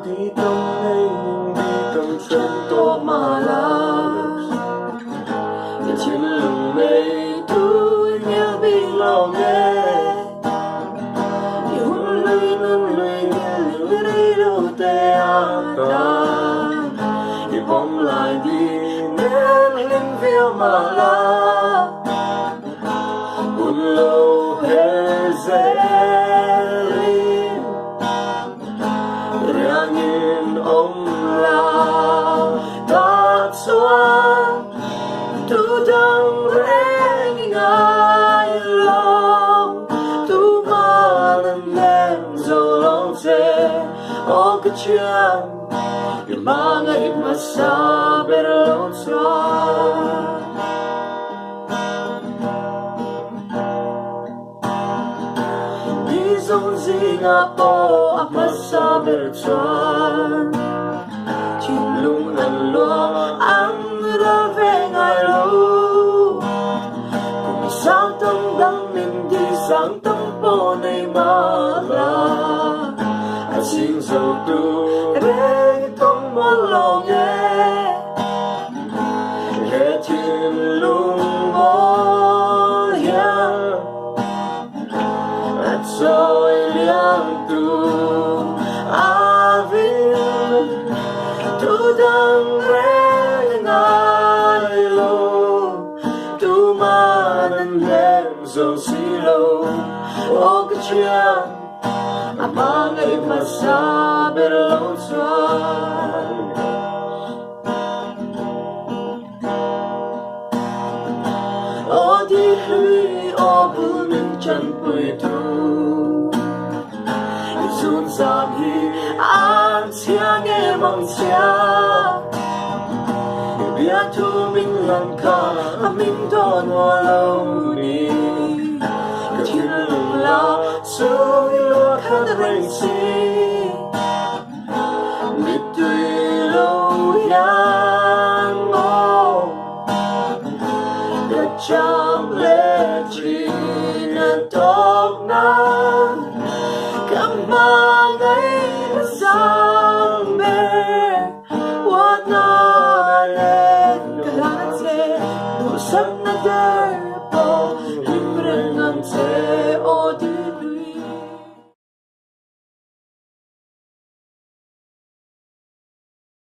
dito ngayon hindi kang santo malas Cái chuyện lừng mây tôi nghe bị lo nghe Yêu lùi nâng lùi nghe lùi đi đâu tê ta Thì bóng lại đi nên lên phiêu mà la Buồn lâu hết dễ Rangin ông la ta xuân tu đang reng ngai lòng tu mà nên dầu lòng dễ ô cái chuyện cái mà ngày mà xa bên lâu xoan Dòng gì ngã bỏ áp mất xa bề choan Chim lung ăn loa ăn ra về ngày lâu Cùng sáng tâm đăng mình đi sáng tâm bộ này mà là Anh xin dầu tu để không muốn lo nghe Để chim lung bó hiền Rồi liang tu avil tu đang reng ngai lo tu man lên dầu xí lâu ô cái chuyện mà ngày mà xa bên lâu xoan ô đi huy ô bu mình chân bụi tu Dùn giảm hi an chia nghe mong chia Biết thu mình làm cả mình đón hoa lâu đi Cái thiên lùng la xôi lúa khát rành xí Biết tuy lâu nhang ngô Để chẳng lẽ chỉ nên tốt năng Cảm ấy sang mê What not lên Cả lá chê Đủ sắc nát đơ